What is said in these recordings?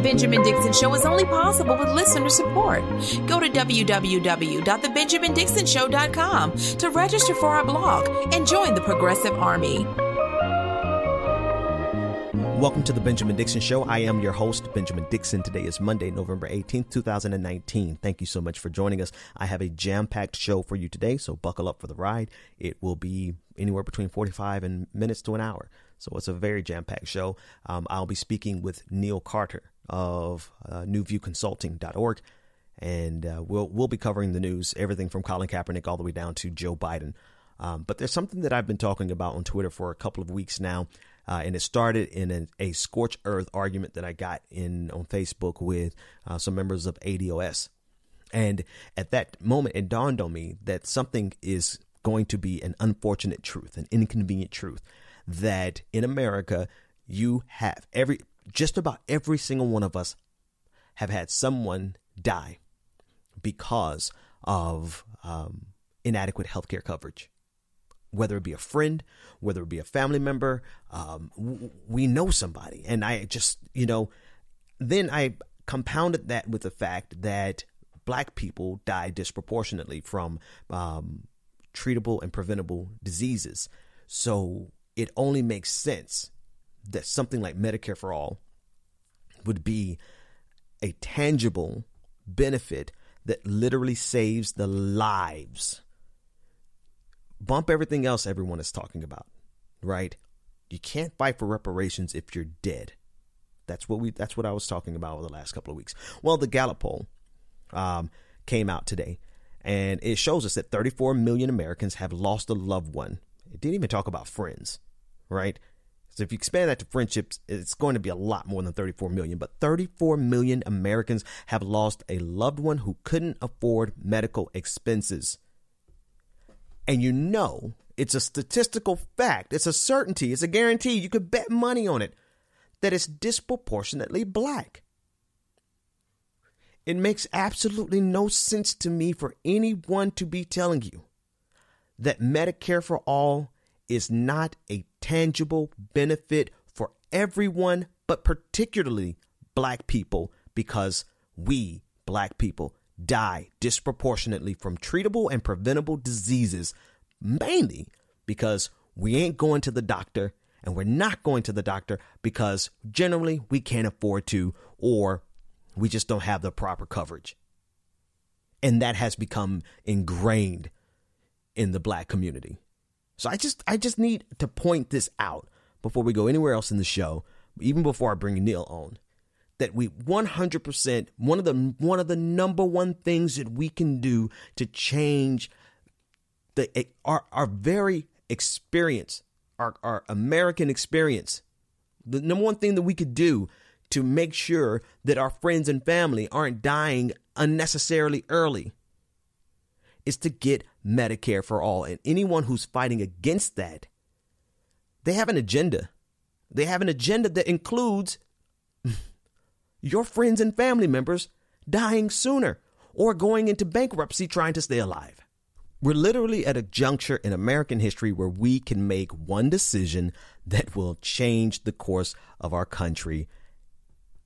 Benjamin Dixon Show is only possible with listener support. Go to www.thebenjamindixonshow.com to register for our blog and join the Progressive Army. Welcome to the Benjamin Dixon Show. I am your host, Benjamin Dixon. Today is Monday, November 18th, 2019. Thank you so much for joining us. I have a jam-packed show for you today, so buckle up for the ride. It will be anywhere between 45 minutes to an hour. So it's a very jam-packed show. I'll be speaking with Neal Carter of newviewconsulting.org, and we'll be covering the news, everything from Colin Kaepernick all the way down to Joe Biden. But there's something that I've been talking about on Twitter for a couple of weeks now. And it started in a scorched earth argument that I got on Facebook with some members of ADOS. And at that moment, it dawned on me that something is going to be an unfortunate truth, an inconvenient truth, that in America, you have just about every single one of us have had someone die because of inadequate healthcare coverage. Whether it be a friend, whether it be a family member, we know somebody. And I just, then I compounded that with the fact that Black people die disproportionately from treatable and preventable diseases. So it only makes sense that something like Medicare for All would be a tangible benefit that literally saves the lives. Bump everything else everyone is talking about, right? You can't fight for reparations if you're dead. That's what I was talking about over the last couple of weeks. Well, the Gallup poll came out today, and it shows us that 34 million Americans have lost a loved one. It didn't even talk about friends, right? So if you expand that to friendships, it's going to be a lot more than 34 million. But 34 million Americans have lost a loved one who couldn't afford medical expenses. And it's a statistical fact. It's a certainty. It's a guarantee. You could bet money on it that it's disproportionately Black. It makes absolutely no sense to me for anyone to be telling you that Medicare for All is not a tangible benefit for everyone, but particularly Black people, because we, Black people, die disproportionately from treatable and preventable diseases, mainly because we ain't going to the doctor, and we're not going to the doctor because generally we can't afford to, or we just don't have the proper coverage. And that has become ingrained in the Black community. So I just need to point this out before we go anywhere else in the show, even before I bring Neal on. That we 100%, one of the number one things that we can do to change our very experience, our American experience, the number one thing that we could do to make sure that our friends and family aren't dying unnecessarily early is to get Medicare for All. And anyone who's fighting against that, they have an agenda. They have an agenda that includes your friends and family members dying sooner or going into bankruptcy trying to stay alive. We're literally at a juncture in American history where we can make one decision that will change the course of our country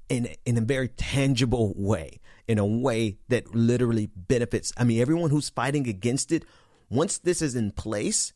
in a very tangible way, in a way that literally benefits. I mean, everyone who's fighting against it, once this is in place,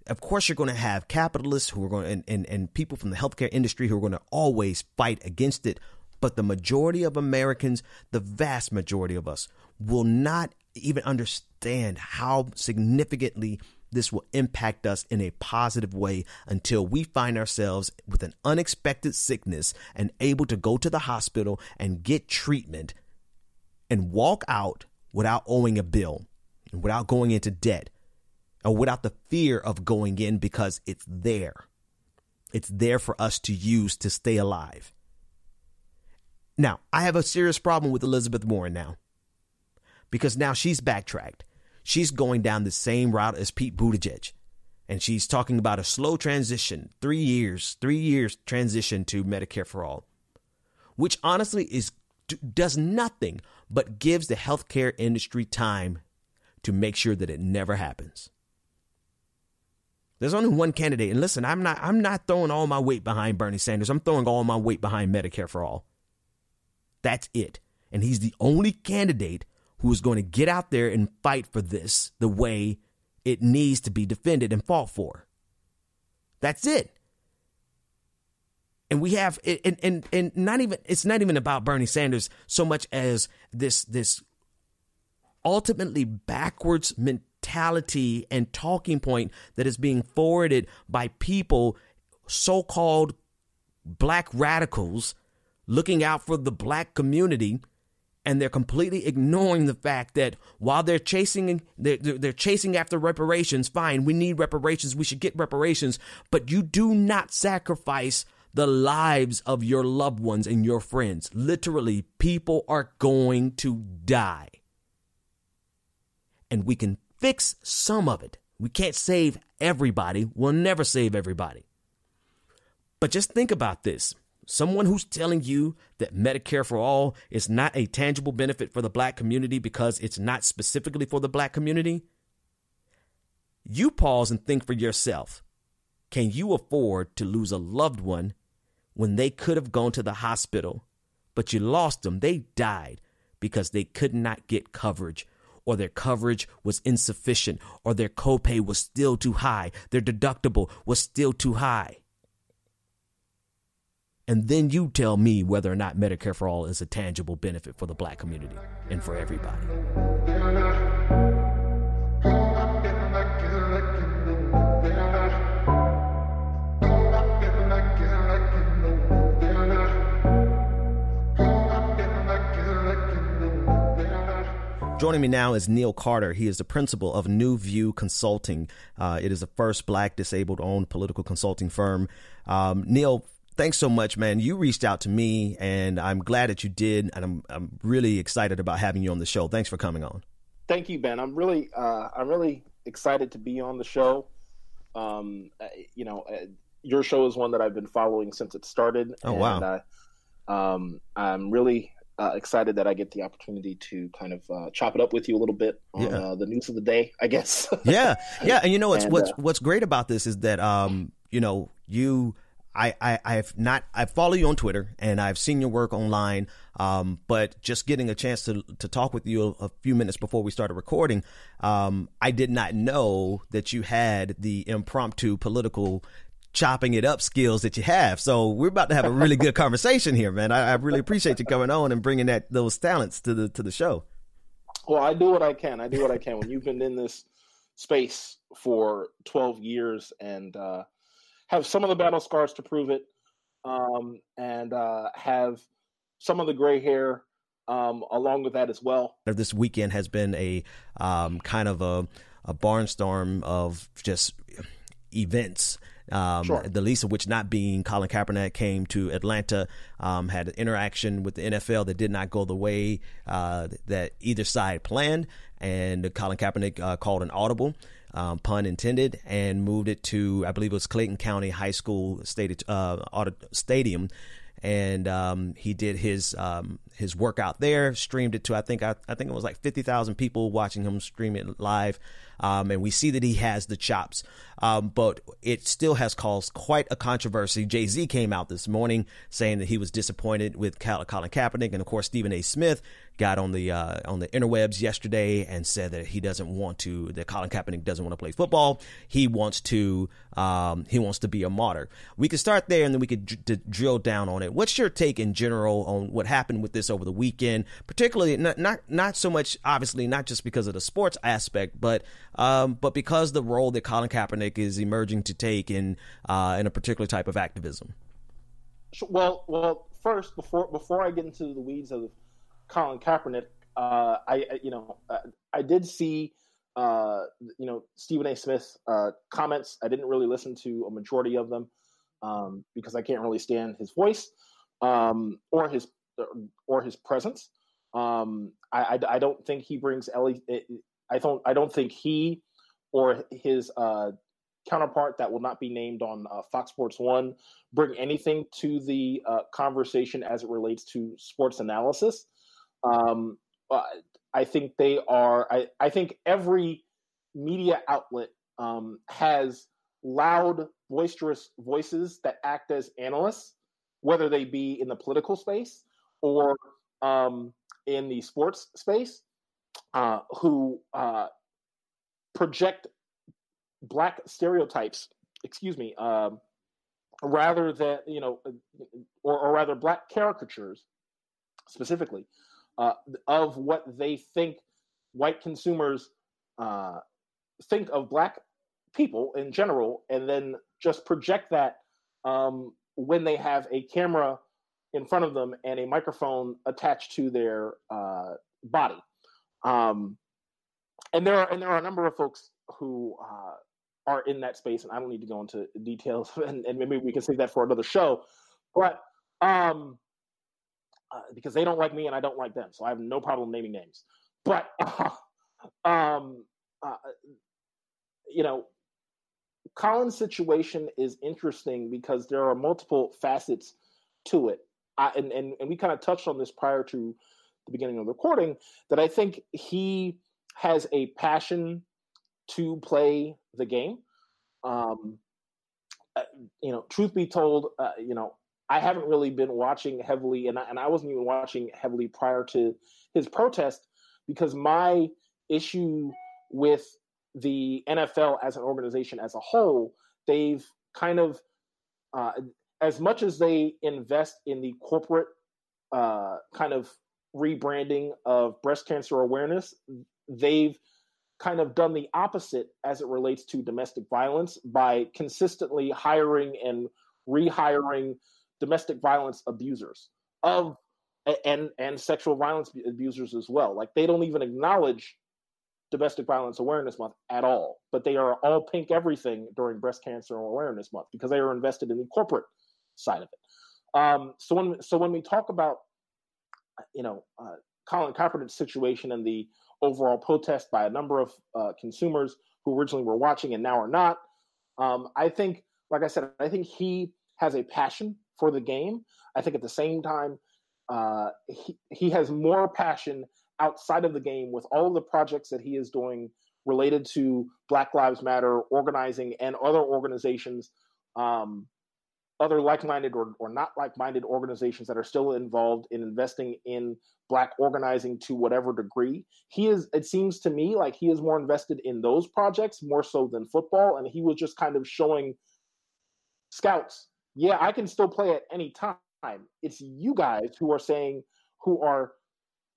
of course, you're going to have capitalists who are going and people from the healthcare industry who are going to always fight against it. But the majority of Americans, the vast majority of us, will not even understand how significantly this will impact us in a positive way until we find ourselves with an unexpected sickness and able to go to the hospital and get treatment and walk out without owing a bill and without going into debt or without the fear of going in because it's there. It's there for us to use to stay alive. Now, I have a serious problem with Elizabeth Warren now because now she's backtracked. She's going down the same route as Pete Buttigieg, and she's talking about a slow transition, 3 years transition to Medicare for All, which honestly does nothing but gives the healthcare industry time to make sure that it never happens. There's only one candidate, and listen, I'm not throwing all my weight behind Bernie Sanders. I'm throwing all my weight behind Medicare for All. That's it. And he's the only candidate who is going to get out there and fight for this the way it needs to be defended and fought for. That's it. And we have, and not even, it's not even about Bernie Sanders so much as this ultimately backwards mentality and talking point that is being forwarded by people, so-called black radicals, looking out for the black community. And they're completely ignoring the fact that while they're chasing after reparations, fine, we need reparations, we should get reparations, but you do not sacrifice the lives of your loved ones and your friends. Literally, people are going to die. And we can fix some of it. We can't save everybody. We'll never save everybody. But just think about this. Someone who's telling you that Medicare for All is not a tangible benefit for the black community because it's not specifically for the black community. You pause and think for yourself. Can you afford to lose a loved one when they could have gone to the hospital, but you lost them? They died because they could not get coverage, or their coverage was insufficient, or their copay was still too high. Their deductible was still too high. And then you tell me whether or not Medicare for All is a tangible benefit for the black community and for everybody. Joining me now is Neal Carter. He is the principal of New View Consulting. It is the first black disabled-owned political consulting firm. Neal, thanks so much, man. You reached out to me, and I'm glad that you did, and I'm really excited about having you on the show. Thanks for coming on. Thank you, Ben. I'm really excited to be on the show. Your show is one that I've been following since it started. Oh, wow. And I'm really excited that I get the opportunity to kind of chop it up with you a little bit on the news of the day, I guess. Yeah. And you know, what's great about this is that, I follow you on Twitter and I've seen your work online. But just getting a chance to talk with you a few minutes before we started recording, I did not know that you had the impromptu political chopping it up skills that you have. So we're about to have a really good conversation here, man. I really appreciate you coming on and bringing those talents to the show. Well, I do what I can. When you've been in this space for 12 years and have some of the battle scars to prove it, and have some of the gray hair along with that as well. This weekend has been a kind of a barnstorm of just events. Sure. The least of which not being Colin Kaepernick came to Atlanta, had an interaction with the NFL that did not go the way that either side planned, and Colin Kaepernick called an audible, pun intended, and moved it to, I believe it was Clayton County High School Stadium. And he did his workout there, streamed it to I think it was like 50,000 people watching him stream it live. And we see that he has the chops, but it still has caused quite a controversy. Jay-Z came out this morning saying that he was disappointed with Colin Kaepernick, and of course Stephen A. Smith got on the interwebs yesterday and said that that Colin Kaepernick doesn't want to play football. He wants to be a martyr. We could start there and then we could drill down on it. What's your take in general on what happened with this over the weekend, particularly not so much, obviously, not just because of the sports aspect, but because the role that Colin Kaepernick is emerging to take in a particular type of activism? Well, first, before I get into the weeds of Colin Kaepernick, I did see Stephen A. Smith's comments. I didn't really listen to a majority of them because I can't really stand his voice or his presence. I don't think he brings I don't think he or his counterpart that will not be named on Fox Sports 1 bring anything to the conversation as it relates to sports analysis. I think they are. I think every media outlet has loud, boisterous voices that act as analysts, whether they be in the political space or in the sports space who project black stereotypes, rather than, or rather black caricatures specifically of what they think white consumers think of black people in general, and then just project that when they have a camera in front of them and a microphone attached to their body. And there are a number of folks who are in that space, and I don't need to go into details, and maybe we can save that for another show. But because they don't like me and I don't like them, so I have no problem naming names. But Colin's situation is interesting because there are multiple facets to it. And we kind of touched on this prior to the beginning of the recording, that I think he has a passion to play the game. Truth be told, I haven't really been watching heavily, and I wasn't even watching heavily prior to his protest, because my issue with the NFL as an organization as a whole, they've kind of, as much as they invest in the corporate kind of rebranding of breast cancer awareness, they've kind of done the opposite as it relates to domestic violence by consistently hiring and rehiring domestic violence abusers and sexual violence abusers as well. Like, they don't even acknowledge Domestic Violence Awareness Month at all, but they are all pink everything during Breast Cancer Awareness Month because they are invested in the corporate side of it. So when we talk about Colin Kaepernick's situation and the overall protest by a number of consumers who originally were watching and now are not, I think, like I said, I think he has a passion for the game. I think at the same time, he has more passion outside of the game with all of the projects that he is doing related to Black Lives Matter organizing and other organizations, other like-minded or not like-minded organizations that are still involved in investing in Black organizing to whatever degree. It seems to me like he is more invested in those projects more so than football. And he was just kind of showing scouts, yeah, I can still play at any time. It's you guys who are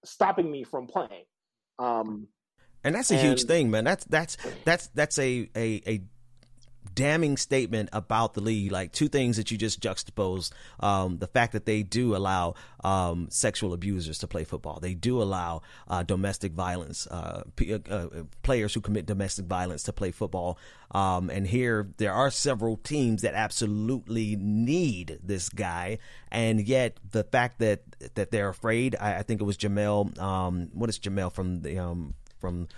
stopping me from playing. And that's a huge thing, man. That's a damning statement about the league. Like, two things that you just juxtaposed: the fact that they do allow sexual abusers to play football. They do allow domestic violence, players who commit domestic violence to play football. And here there are several teams that absolutely need this guy, and yet the fact that they're afraid. I think it was Jamel. What is Jamel from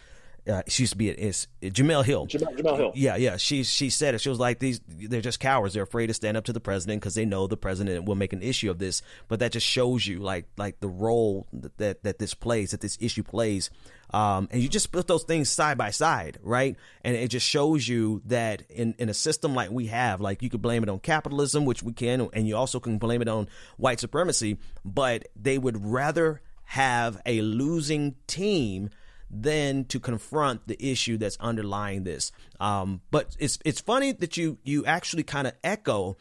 she used to be it's Jamel Hill. Jamel Hill. Yeah. She said it. She was like, they're just cowards. They're afraid to stand up to the president because they know the president will make an issue of this. But that just shows you like the role that this issue plays. And you just put those things side by side, right? And it just shows you that in a system like we have, like, you could blame it on capitalism, which we can, and you also can blame it on white supremacy, but they would rather have a losing team than to confront the issue that's underlying this. But it's funny that you actually kind of echo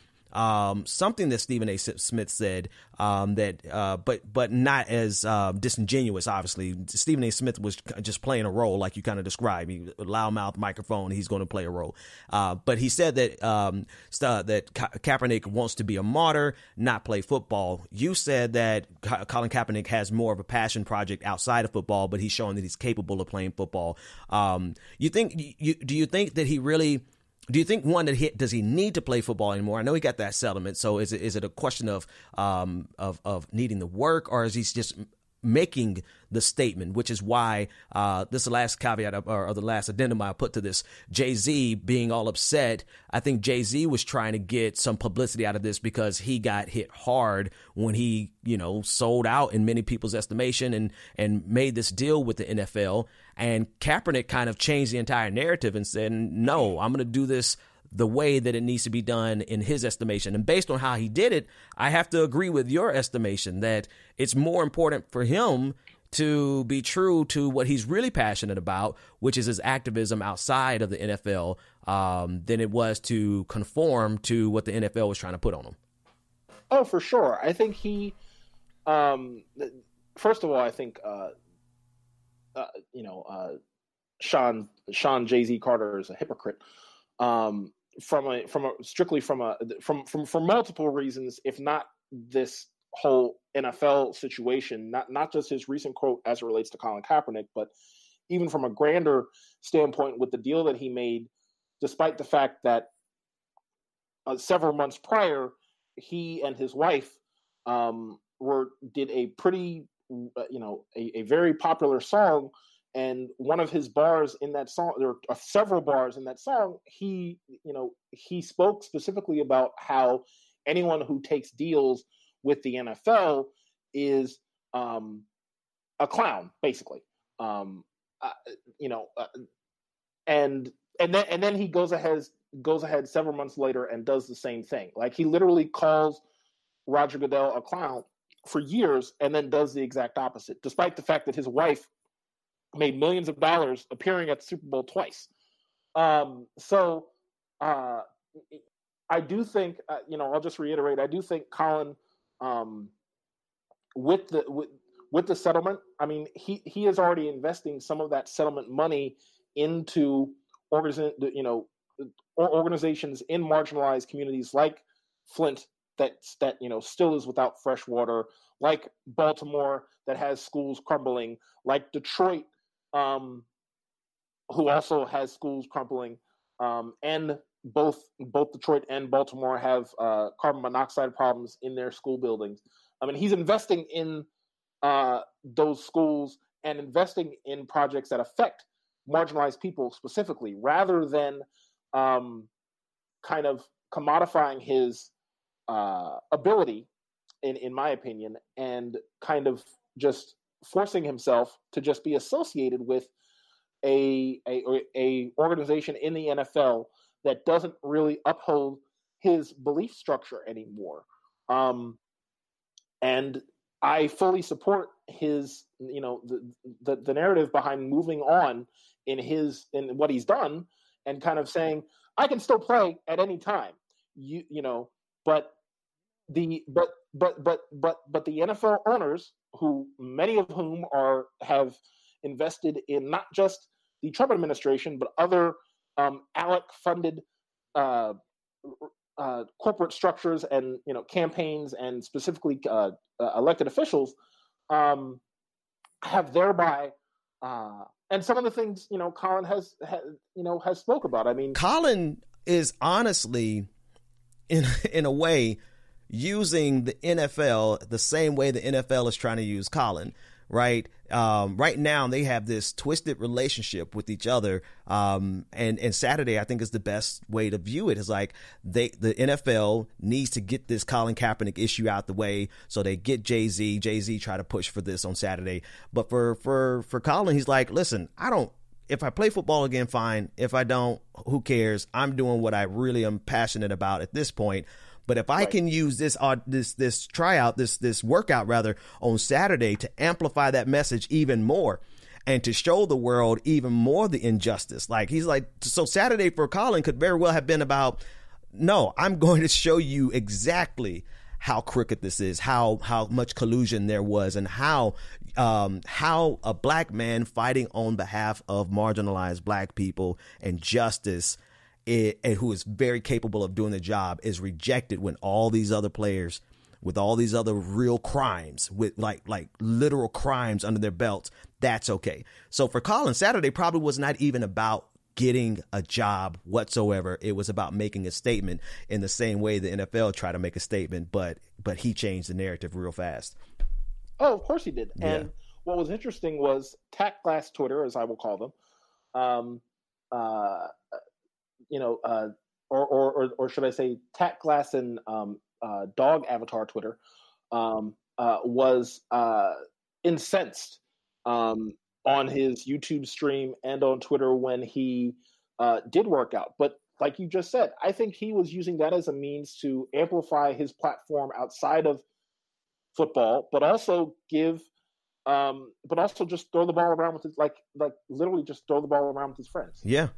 something that Stephen A. Smith said, but not as disingenuous. Obviously, Stephen A. Smith was just playing a role, like you kind of described. He loudmouth microphone. He's going to play a role. But he said that that Kaepernick wants to be a martyr, not play football. You said that Colin Kaepernick has more of a passion project outside of football, but he's showing that he's capable of playing football. Do you think that he really? Do you think, one, that does he need to play football anymore? I know he got that settlement, so is it a question of needing the work, or is he just making the statement, which is why this is the last caveat or the last addendum I put to this. Jay-Z being all upset. I think Jay-Z was trying to get some publicity out of this because he got hit hard when he, sold out in many people's estimation and made this deal with the NFL. And Kaepernick kind of changed the entire narrative and said, no, I'm going to do this the way that it needs to be done in his estimation. And based on how he did it, I have to agree with your estimation that it's more important for him to be true to what he's really passionate about, which is his activism outside of the NFL, than it was to conform to what the NFL was trying to put on him. Oh, for sure. I think he, first of all, I think, Sean Jay-Z Carter is a hypocrite. From multiple reasons, if not this whole NFL situation, not just his recent quote as it relates to Colin Kaepernick, but even from a grander standpoint with the deal that he made, despite the fact that several months prior, he and his wife did a pretty, a very popular song. And one of his bars in that song, there are several bars in that song, he spoke specifically about how anyone who takes deals with the NFL is a clown, basically. And then he goes ahead several months later and does the same thing. Like, he literally calls Roger Goodell a clown for years and then does the exact opposite, despite the fact that his wife made millions of dollars appearing at the Super Bowl twice. So I do think, I'll just reiterate, I do think Colin, with the settlement, I mean, he is already investing some of that settlement money into organizations in marginalized communities like Flint that still is without fresh water, like Baltimore that has schools crumbling, like Detroit, who also has schools crumbling, and both Detroit and Baltimore have carbon monoxide problems in their school buildings. I mean, he's investing in those schools and investing in projects that affect marginalized people specifically, rather than kind of commodifying his ability, in my opinion, and kind of just forcing himself to just be associated with a organization in the NFL that doesn't really uphold his belief structure anymore. And I fully support his, the narrative behind moving on in what he's done, and kind of saying, I can still play at any time, but the NFL owners, who many of whom have invested in not just the Trump administration, but other ALEC-funded corporate structures and campaigns, and specifically elected officials, have thereby and some of the things Colin has spoke about. I mean, Colin is honestly, in a way, using the NFL the same way the NFL is trying to use Colin, right? Right now they have this twisted relationship with each other. And Saturday, I think, is the best way to view it. Is like the NFL needs to get this Colin Kaepernick issue out the way, so they get Jay-Z try to push for this on Saturday. But for Colin, he's like, listen, if I play football again, fine. If I don't, who cares? I'm doing what I really am passionate about at this point. But if I can use this tryout, this workout rather, on Saturday to amplify that message even more, and to show the world even more the injustice, like he's like, so Saturday for Colin could very well have been about, no, I'm going to show you exactly how crooked this is, how much collusion there was, and how a black man fighting on behalf of marginalized black people and justice, and who is very capable of doing the job, is rejected when all these other players with all these other real crimes, with like literal crimes under their belts, that's okay. So for Colin, Saturday probably was not even about getting a job whatsoever. It was about making a statement, in the same way the NFL tried to make a statement, but he changed the narrative real fast. Oh, of course he did. Yeah. And what was interesting was Tack Glass Twitter, as I will call them, or should I say Tack Glass and Dog Avatar Twitter, was incensed on his YouTube stream and on Twitter when he did work out. But like you just said, I think he was using that as a means to amplify his platform outside of football, but also just throw the ball around with his, like literally just throw the ball around with his friends. Yeah.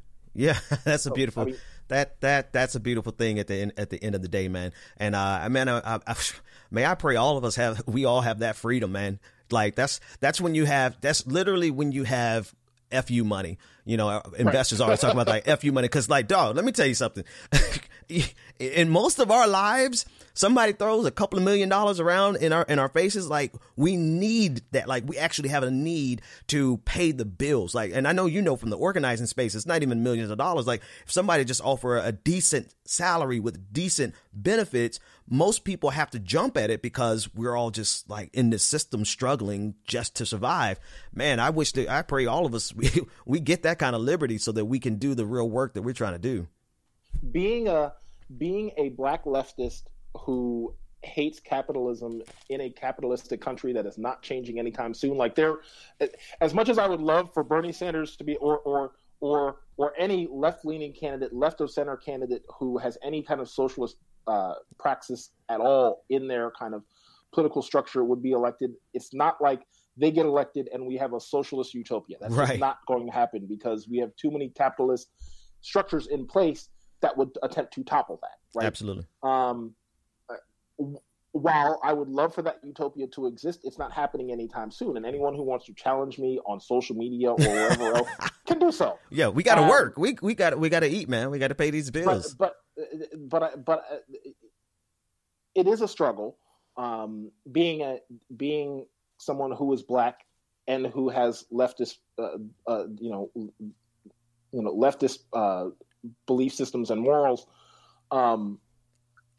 That's a beautiful, that's a beautiful thing at the end of the day, man. And, may I pray all of us we all have that freedom, man. Like that's literally when you have FU money. You know, investors always talk about like FU money. Cause like, dog, let me tell you something. In most of our lives, somebody throws a couple of $1 million around in our faces. Like we need that. Like we actually have a need to pay the bills. Like, and I know, you know, from the organizing space, it's not even millions of dollars. Like if somebody just offer a decent salary with decent benefits, most people have to jump at it because we're all just like in this system struggling just to survive. Man, I pray all of us, we get that kind of liberty so that we can do the real work that we're trying to do. Being a black leftist who hates capitalism in a capitalistic country that is not changing anytime soon. Like as much as I would love for Bernie Sanders to be, or any left-leaning candidate, left of center candidate who has any kind of socialist praxis at all in their kind of political structure would be elected. It's not like they get elected and we have a socialist utopia. That's just not going to happen because we have too many capitalist structures in place that would attempt to topple that. Right? Absolutely. While I would love for that utopia to exist, it's not happening anytime soon. And anyone who wants to challenge me on social media or wherever else can do so. Yeah, we got to work. We got to eat, man. We got to pay these bills. But it is a struggle. Being someone who is black and who has leftist, leftist belief systems and morals,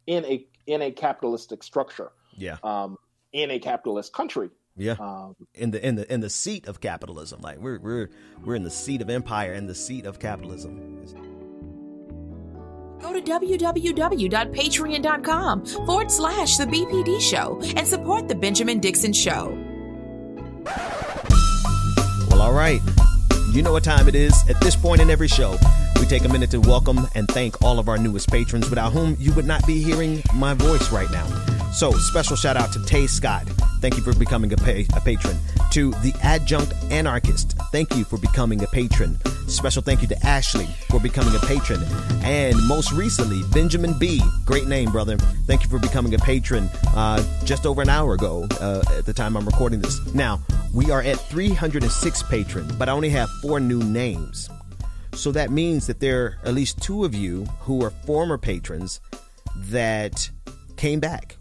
in a capitalistic structure, in a capitalist country, in the seat of capitalism. Like we're in the seat of empire and the seat of capitalism. Go to www.patreon.com/The BPD Show and support the Benjamin Dixon Show. Well, all right. You know what time it is. At this point in every show, we take a minute to welcome and thank all of our newest patrons without whom you would not be hearing my voice right now. So, special shout out to Tay Scott. Thank you for becoming a patron. To the Adjunct Anarchist. Thank you for becoming a patron. Special thank you to Ashley for becoming a patron. And most recently, Benjamin B. Great name, brother. Thank you for becoming a patron just over an hour ago at the time I'm recording this. Now, we are at 306 patrons, but I only have 4 new names. So that means that there are at least 2 of you who are former patrons that came back.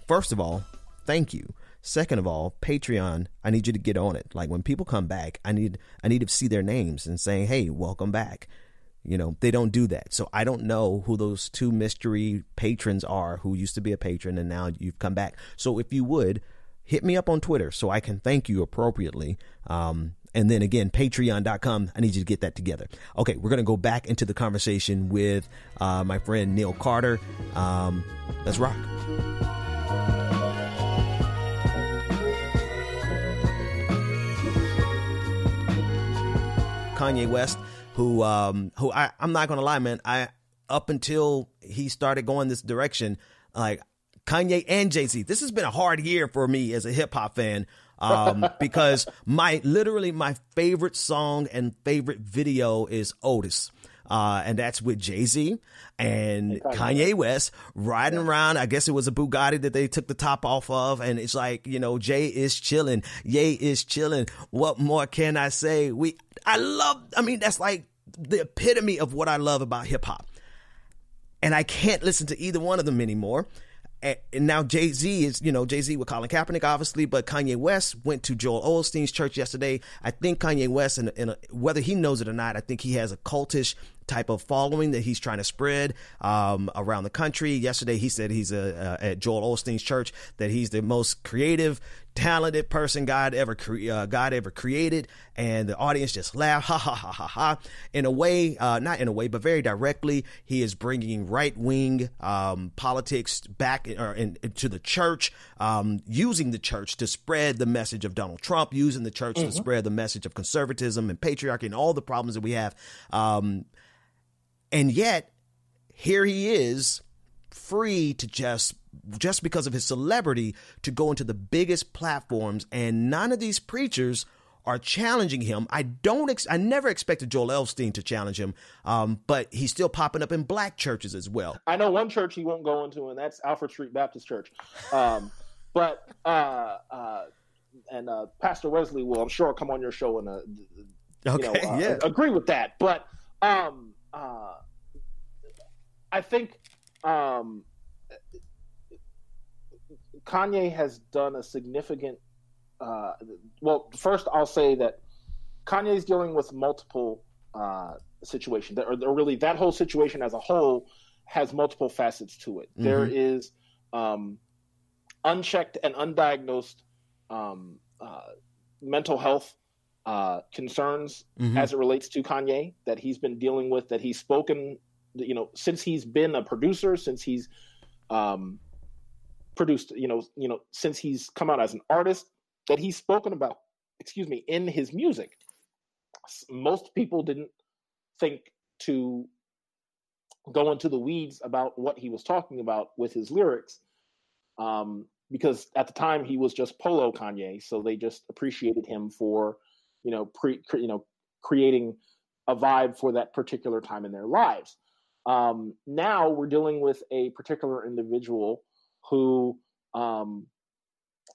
First of all, thank you. Second of all, Patreon, I need you to get on it. Like when people come back, I need to see their names and saying, hey, welcome back. You know, they don't do that. So I don't know who those 2 mystery patrons are who used to be a patron and now you've come back. So if you would, hit me up on Twitter so I can thank you appropriately. And then again, patreon.com. I need you to get that together. Okay, we're going to go back into the conversation with my friend Neal Carter. Let's rock. Kanye West, who I'm not going to lie, man, up until he started going this direction, like Kanye and Jay-Z, this has been a hard year for me as a hip hop fan. Because my favorite song and favorite video is Otis. And that's with Jay-Z and Kanye West riding around. I guess it was a Bugatti that they took the top off of. And it's like, you know, Jay is chilling. Ye is chilling. What more can I say? That's like the epitome of what I love about hip hop. And I can't listen to either one of them anymore. And now Jay-Z is, Jay-Z with Colin Kaepernick, obviously, but Kanye West went to Joel Osteen's church yesterday. I think Kanye West, whether he knows it or not, I think he has a cultish type of following that he's trying to spread around the country. Yesterday, he said he's at Joel Osteen's church, that he's the most creative, talented person God ever created, and the audience just laughed, ha ha ha ha ha. In a way, not in a way, but very directly, he is bringing right wing politics back into the church, using the church to spread the message of Donald Trump, using the church to spread the message of conservatism and patriarchy and all the problems that we have. And yet here he is free to just because of his celebrity to go into the biggest platforms, and none of these preachers are challenging him. I never expected Joel Osteen to challenge him, but he's still popping up in black churches as well. I know one church he won't go into, and that's Alfred Street Baptist Church. And Pastor Wesley will, I'm sure, come on your show and agree with that. But I think Kanye has done a significant. Well, first I'll say that Kanye's dealing with multiple situations. Or really, that whole situation as a whole has multiple facets to it. Mm-hmm. There is unchecked and undiagnosed mental health concerns as it relates to Kanye that he's been dealing with, that he's spoken, since he's been a producer, since he's produced, since he's come out as an artist, that he's spoken about, in his music. Most people didn't think to go into the weeds about what he was talking about with his lyrics, because at the time he was just Polo Kanye, so they just appreciated him for, creating a vibe for that particular time in their lives. Now we're dealing with a particular individual who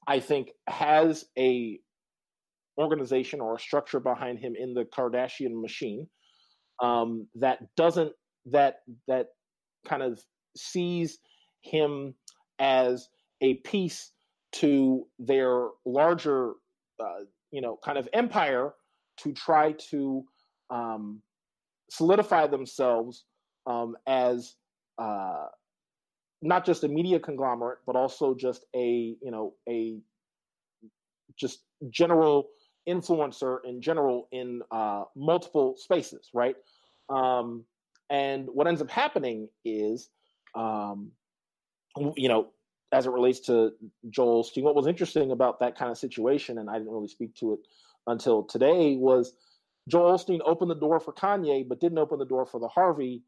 I think has a organization or a structure behind him in the Kardashian machine that kind of sees him as a piece to their larger, kind of empire to try to solidify themselves as not just a media conglomerate, but also just a general influencer in general in multiple spaces, right? And what ends up happening is, as it relates to Joel Osteen, what was interesting about that kind of situation, and I didn't really speak to it until today, was Joel Osteen opened the door for Kanye, but didn't open the door for the Harvey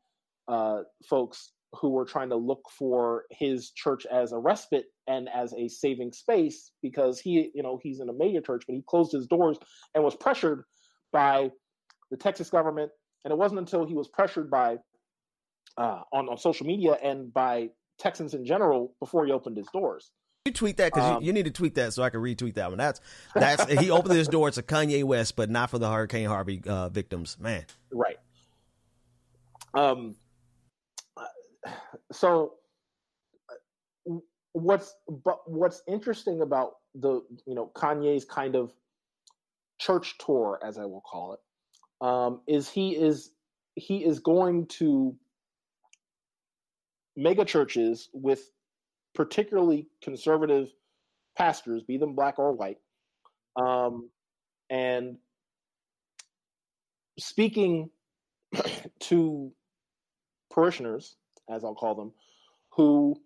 folks who were trying to look for his church as a respite and as a saving space, because he's in a major church, but he closed his doors and was pressured by the Texas government. And it wasn't until he was pressured by on social media and by Texans in general before he opened his doors. You tweet that because you need to tweet that so I can retweet that one. That's he opened his doors to Kanye West, but not for the Hurricane Harvey victims. Man, right. So what's interesting about the Kanye's kind of church tour, as I will call it, is he is going to mega churches with particularly conservative pastors, be them black or white, and speaking to parishioners, as I'll call them, who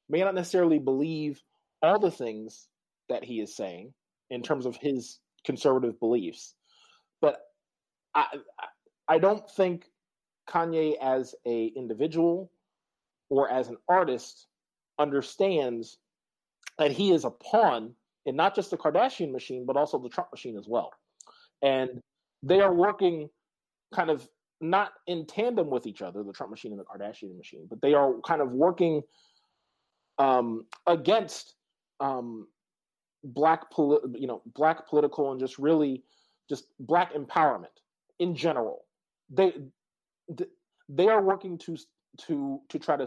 may not necessarily believe all the things that he is saying in terms of his conservative beliefs. But I don't think Kanye as an individual or as an artist understands that he is a pawn in not just the Kardashian machine, but also the Trump machine as well. And they are working kind of not in tandem with each other, the Trump machine and the Kardashian machine, but they are kind of working against black political and just black empowerment in general. They are working to try to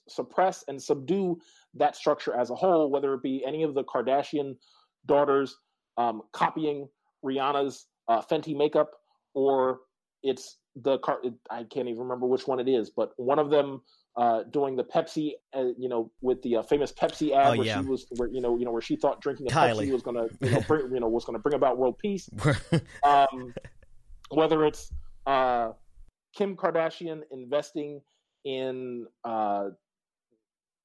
suppress and subdue that structure as a whole, whether it be any of the Kardashian daughters copying Rihanna's Fenty makeup, or it's I can't even remember which one it is, but one of them doing the Pepsi, with the famous Pepsi ad where she was, where she thought drinking a Pepsi was going to bring about world peace. Whether it's Kim Kardashian investing in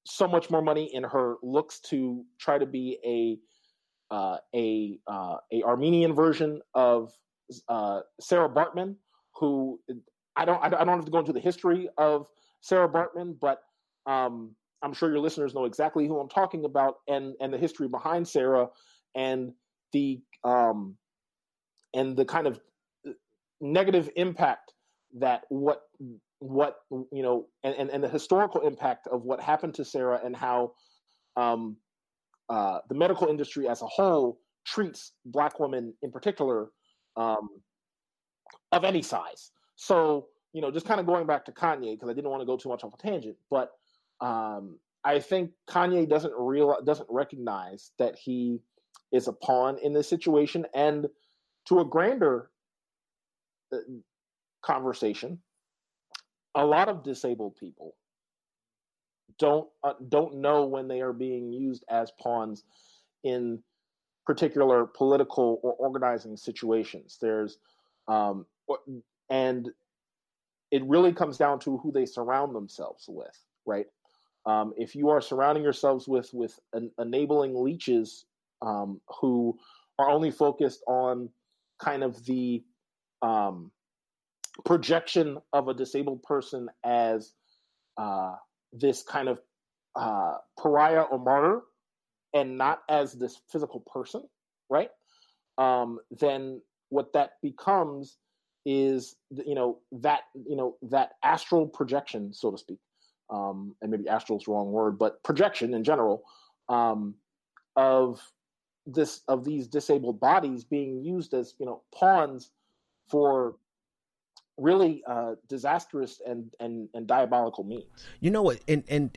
so much more money in her looks to try to be a Armenian version of Sarah Bartman, who I don't have to go into the history of Sarah Bartman, but I'm sure your listeners know exactly who I'm talking about, and the history behind Sarah, and the kind of negative impact that what and the historical impact of what happened to Sarah, and how the medical industry as a whole treats Black women in particular, of any size. So, just kind of going back to Kanye, because I didn't want to go too much off a tangent, but I think Kanye doesn't recognize that he is a pawn in this situation. And to a grander conversation, a lot of disabled people don't know when they are being used as pawns in particular political or organizing situations. And it really comes down to who they surround themselves with, right? If you are surrounding yourselves with enabling leeches who are only focused on kind of the projection of a disabled person as this kind of pariah or martyr, and not as this physical person, right? Then what that becomes is, that astral projection, so to speak. And maybe astral is the wrong word, but projection in general, of these disabled bodies being used as, pawns for really disastrous and diabolical means. You know what? And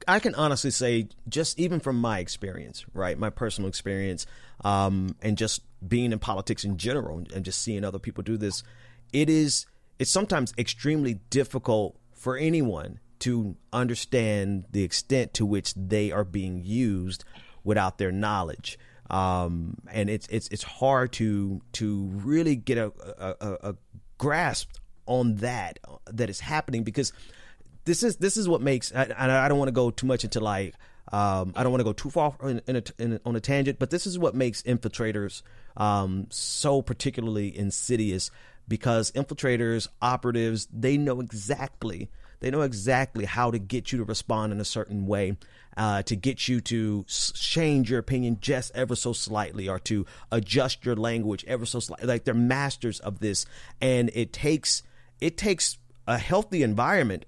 I can honestly say, just even from my experience, right, my personal experience, and just being in politics in general, and just seeing other people do this, it's sometimes extremely difficult for anyone to understand the extent to which they are being used without their knowledge. And it's hard to really get a grasp on that is happening, because this is what makes, and I don't want to go too much into I don't want to go too far on a tangent, but this is what makes infiltrators so particularly insidious, because infiltrators, operatives, they know exactly how to get you to respond in a certain way, to get you to change your opinion just ever so slightly, or to adjust your language ever so slightly. Like, they're masters of this, and it takes a healthy environment.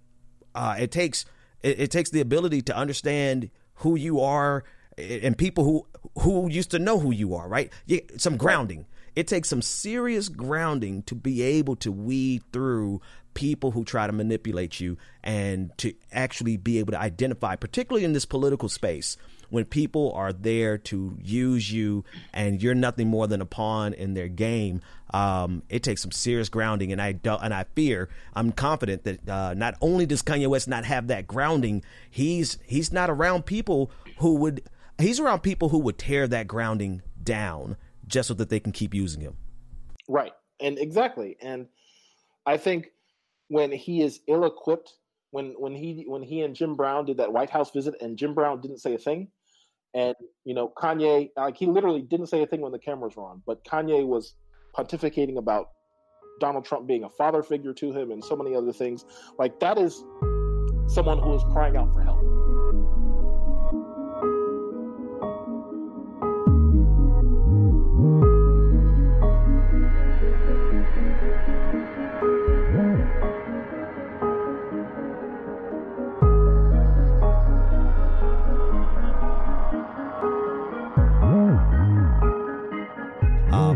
It takes the ability to understand who you are, and people who used to know who you are, right? Some grounding. It takes some serious grounding to be able to weed through people who try to manipulate you, and to actually be able to identify, particularly in this political space, when people are there to use you and you're nothing more than a pawn in their game. It takes some serious grounding, and I'm confident that not only does Kanye West not have that grounding, he's not around people he's around people who would tear that grounding down just so that they can keep using him. Right. And exactly. And I think when he is ill-equipped, when he and Jim Brown did that White House visit, and Jim Brown didn't say a thing, and Kanye, he literally didn't say a thing when the cameras were on, but Kanye was pontificating about Donald Trump being a father figure to him and so many other things. Like, that is someone who is crying out for help.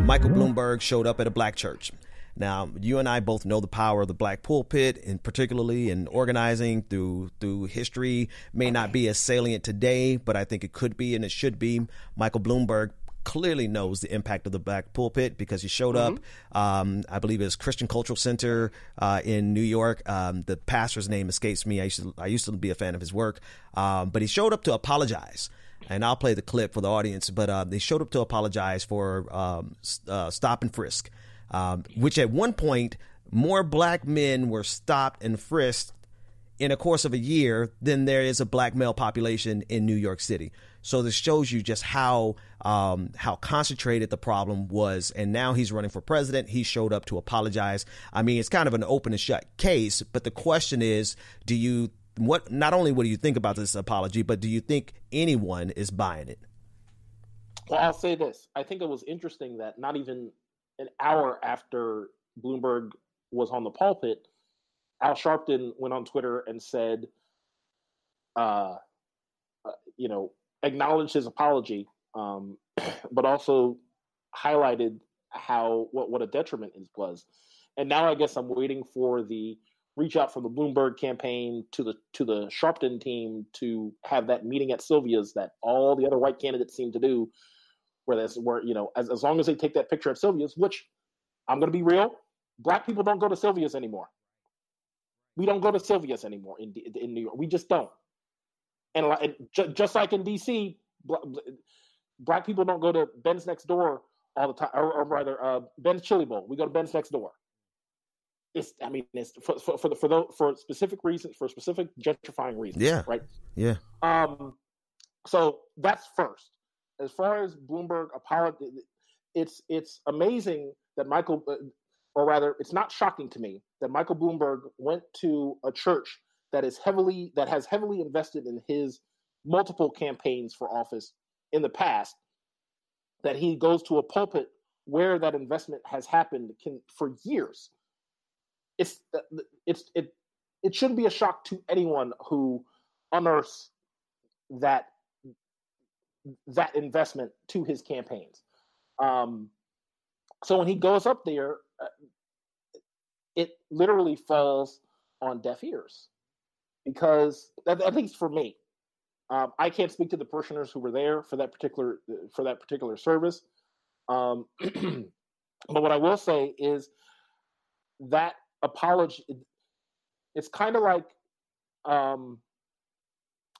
Michael Bloomberg showed up at a black church. Now, you and I both know the power of the black pulpit, and particularly in organizing through history, may not be as salient today, but I think it could be, and it should be. Michael Bloomberg clearly knows the impact of the black pulpit, because he showed up, I believe it's Christian Cultural Center in New York. The pastor's name escapes me. I used to be a fan of his work, but he showed up to apologize. And I'll play the clip for the audience, but they showed up to apologize for stop and frisk, which at one point more black men were stopped and frisked in a course of a year than there is a black male population in New York City. So this shows you just how concentrated the problem was. And now he's running for president. He showed up to apologize. I mean, it's kind of an open and shut case. But the question is, not only what do you think about this apology, but do you think anyone is buying it? Well, I'll say this. I think it was interesting that not even an hour after Bloomberg was on the pulpit, Al Sharpton went on Twitter and said, acknowledged his apology, but also highlighted what a detriment it was. And now I guess I'm waiting for the reach out from the Bloomberg campaign to the Sharpton team to have that meeting at Sylvia's that all the other white candidates seem to do, as long as they take that picture at Sylvia's, which I'm going to be real, Black people don't go to Sylvia's anymore. We don't go to Sylvia's anymore in New York. We just don't. And just like in D.C., Black people don't go to Ben's Next Door all the time, or rather, Ben's Chili Bowl. We go to Ben's Next Door. It's for specific reasons, for specific gentrifying reasons. Yeah. Right. Yeah. So that's first. As far as Bloomberg apology, it's amazing that it's not shocking to me that Michael Bloomberg went to a church that has heavily invested in his multiple campaigns for office in the past, that he goes to a pulpit where that investment has happened for years. It shouldn't be a shock to anyone who unearths that investment to his campaigns. So when he goes up there, it literally falls on deaf ears, because at least for me, I can't speak to the parishioners who were there for that particular service. But what I will say is that apology, it's kind of like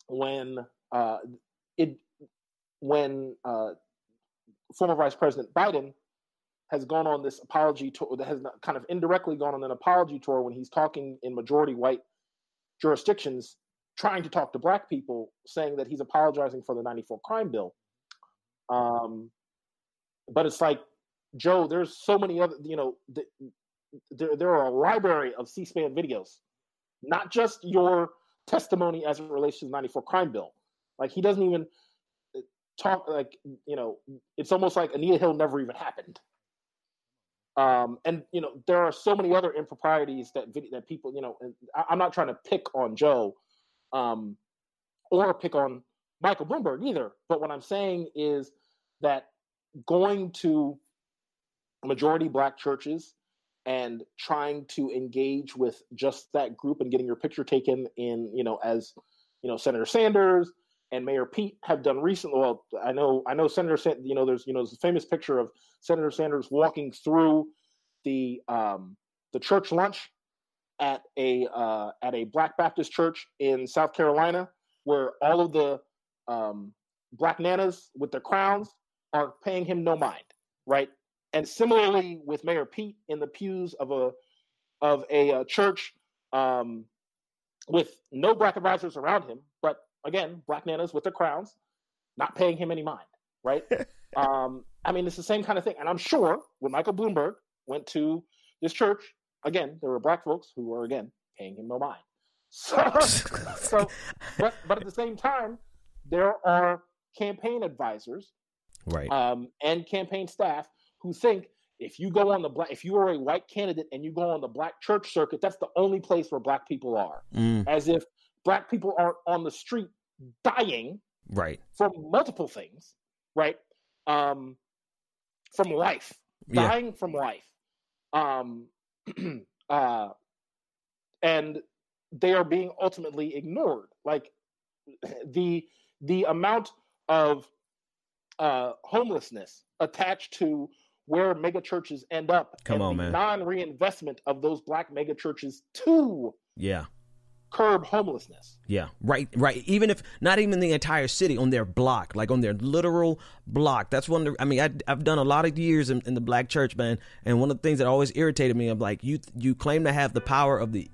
when former Vice President Biden has gone on this apology tour, that has kind of indirectly gone on an apology tour when he's talking in majority white jurisdictions, trying to talk to Black people, saying that he's apologizing for the 94 crime bill. But it's like, Joe, there's so many other, there are a library of C-SPAN videos, not just your testimony as it relates to the 94 crime bill. Like, he doesn't even talk, it's almost like Anita Hill never even happened. And there are so many other improprieties that people, and I'm not trying to pick on Joe, or pick on Michael Bloomberg either. But what I'm saying is that going to majority Black churches and trying to engage with just that group and getting your picture taken in, as Senator Sanders and Mayor Pete have done recently. Well, I know Senator Sanders, there's a famous picture of Senator Sanders walking through the church lunch at a Black Baptist church in South Carolina, where all of the Black nanas with their crowns are paying him no mind, right? And similarly with Mayor Pete in the pews of a church with no Black advisors around him, but again, Black nanas with their crowns, not paying him any mind, right? It's the same kind of thing. And I'm sure when Michael Bloomberg went to this church, again, there were Black folks who were, again, paying him no mind. But at the same time, there are campaign advisors, right, and campaign staff who think if you are a white candidate and you go on the Black church circuit, that's the only place where Black people are. As if Black people aren't on the street dying, right, from multiple things, right? From life, dying from life. And they are being ultimately ignored. Like the amount of homelessness attached to where mega churches end up, non-reinvestment of those Black mega churches too. Yeah. curb homelessness. Yeah, right. Even if not even the entire city, on their block, like on their literal block. That's one. I mean, I've done a lot of years in the black church, man. And one of the things that always irritated me, I'm like, you claim to have the power of the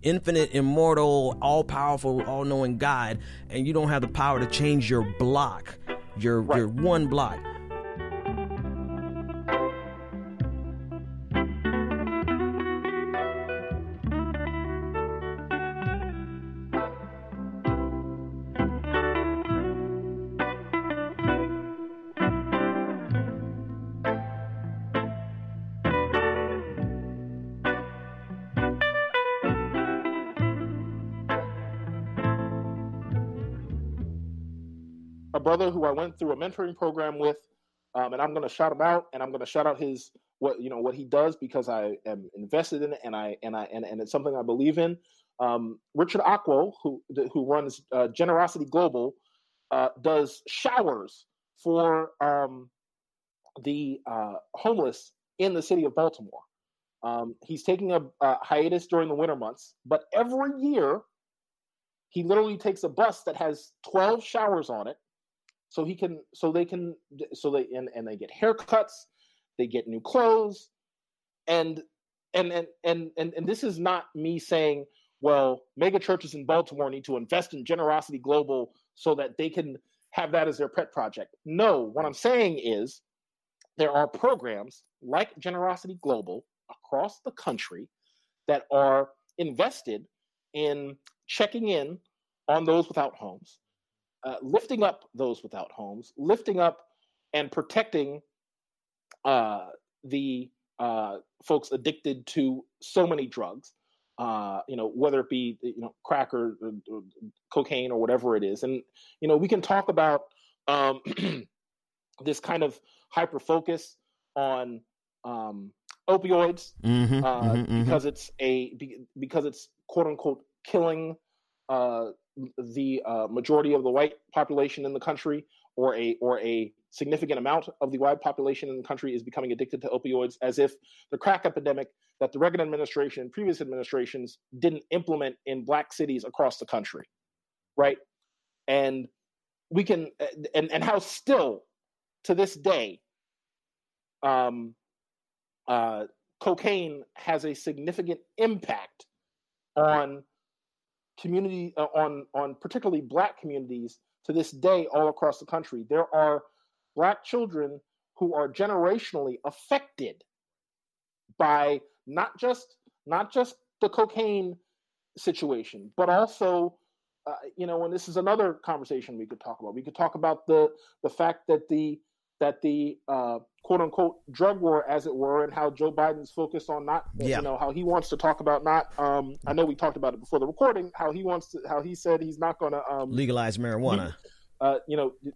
infinite, immortal, all powerful, all knowing God, and you don't have the power to change your block, your one block. A brother who I went through a mentoring program with, and I'm going to shout him out, and I'm going to shout out his what he does, because I am invested in it, and it's something I believe in. Richard Akwo, who runs Generosity Global, does showers for the homeless in the city of Baltimore. He's taking a hiatus during the winter months, but every year he literally takes a bus that has 12 showers on it. So they get haircuts, they get new clothes, and this is not me saying, well, mega churches in Baltimore need to invest in Generosity Global so that they can have that as their pet project. No, what I'm saying is there are programs like Generosity Global across the country that are invested in checking in on those without homes. Lifting up those without homes, lifting up and protecting the folks addicted to so many drugs, whether it be crack or cocaine or whatever it is. And we can talk about this kind of hyper focus on opioids because it's quote unquote killing the majority of the white population in the country, or a significant amount of the white population in the country is becoming addicted to opioids, as if the crack epidemic that the Reagan administration and previous administrations didn't implement in black cities across the country, right? And we can, and how still to this day, cocaine has a significant impact on community, on particularly black communities to this day all across the country. There are black children who are generationally affected by not just the cocaine situation, but also, and this is another conversation we could talk about. We could talk about the fact that the quote unquote drug war, as it were, and how Joe Biden's focused on how he wants to talk about I know we talked about it before the recording, how he said he's not going to legalize marijuana,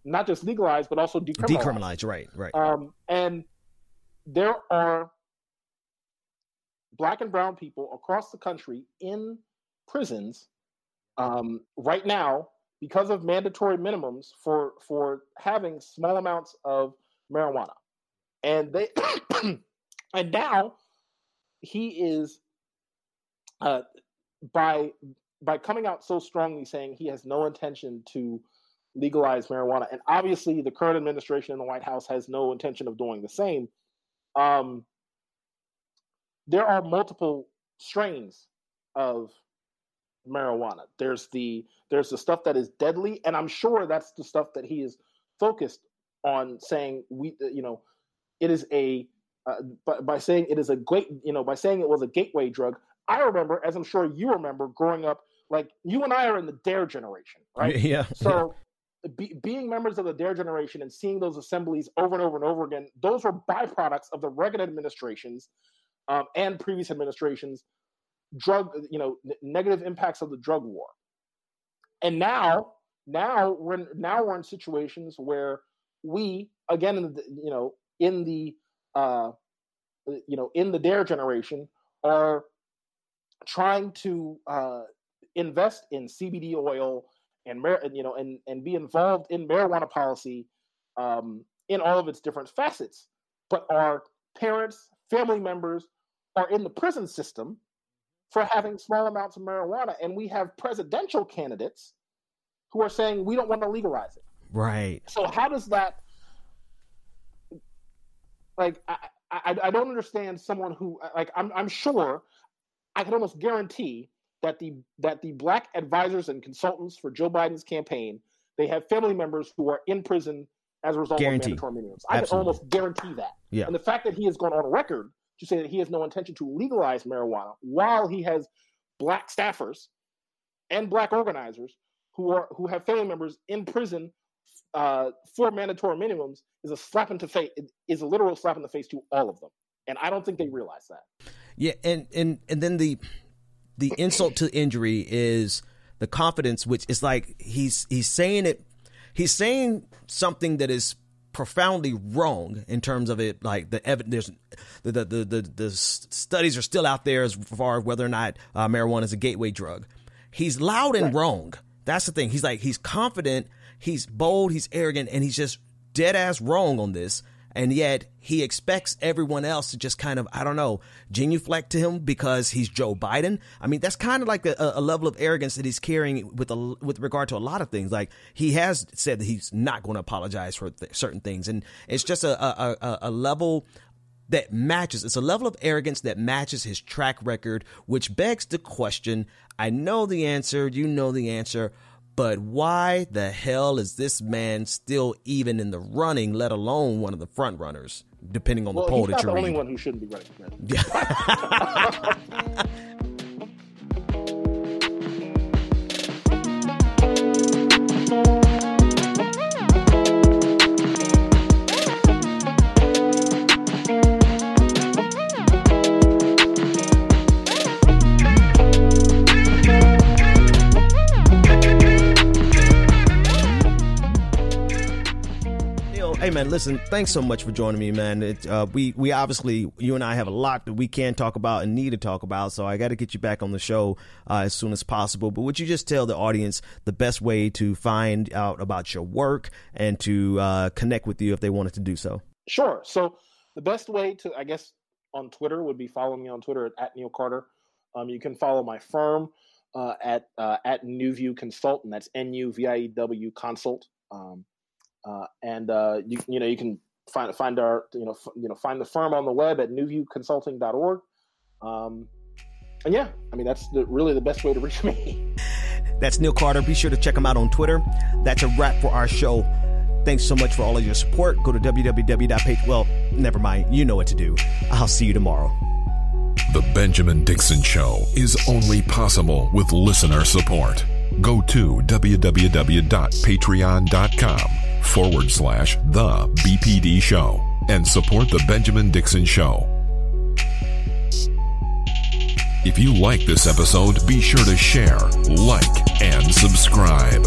not just legalize, but also decriminalize. Right. And there are black and brown people across the country in prisons right now because of mandatory minimums for having small amounts of marijuana. And they and now he is by coming out so strongly saying he has no intention to legalize marijuana, and obviously the current administration in the White House has no intention of doing the same. There are multiple strains of marijuana. There's the stuff that is deadly, and I'm sure that's the stuff that he is focused on, saying it is by saying it is a great, by saying it was a gateway drug. I remember, as I'm sure you remember, growing up, like you and I are in the DARE generation, right? Yeah. So being members of the DARE generation and seeing those assemblies over and over and over again, those were byproducts of the Reagan administrations and previous administrations, negative impacts of the drug war. And now we're in situations where we, again, in the DARE generation, are trying to invest in CBD oil and be involved in marijuana policy in all of its different facets. But our parents, family members are in the prison system for having small amounts of marijuana. And we have presidential candidates who are saying we don't want to legalize it. Right. So how does that, like, I don't understand someone who, like, I'm sure, I can almost guarantee that the black advisors and consultants for Joe Biden's campaign, they have family members who are in prison as a result of mandatory minimums. I can almost guarantee that. Yeah. And the fact that he has gone on record to say that he has no intention to legalize marijuana while he has black staffers and black organizers who have family members in prison for mandatory minimums is a literal slap in the face to all of them. And I don't think they realize that. Yeah, and then the insult to injury is the confidence, which is like he's saying something that is profoundly wrong in terms of it. Like there's the studies are still out there as far as whether or not marijuana is a gateway drug. He's loud and wrong. That's the thing. He's confident, he's bold, he's arrogant, and he's just dead ass wrong on this. And yet he expects everyone else to just kind of, I don't know, genuflect to him because he's Joe Biden. I mean, that's kind of like a level of arrogance that he's carrying with regard to a lot of things. Like, he has said that he's not going to apologize for certain things. And it's just a level that matches. It's a level of arrogance that matches his track record, which begs the question. I know the answer. You know the answer. But why the hell is this man still even in the running, let alone one of the front runners, depending on the poll that you read? He's not the only one who shouldn't be running. Yeah. Hey, man, listen, thanks so much for joining me, man. We obviously, you and I have a lot that we can talk about and need to talk about, so I got to get you back on the show as soon as possible. But would you just tell the audience the best way to find out about your work and to connect with you if they wanted to do so? Sure. So the best way to, I guess, on Twitter would be following me on Twitter at Neal Carter. You can follow my firm at NuView Consult, and that's NUVIEW Consult. You can find our find the firm on the web at newviewconsulting.org. And yeah, I mean, that's really the best way to reach me. That's Neal Carter. Be sure to check him out on Twitter. That's a wrap for our show. Thanks so much for all of your support. Go to www.page. Well, never mind. You know what to do. I'll see you tomorrow. The Benjamin Dixon Show is only possible with listener support. Go to www.patreon.com/The BPD Show and support The Benjamin Dixon Show. If you like this episode, be sure to share, like, and subscribe.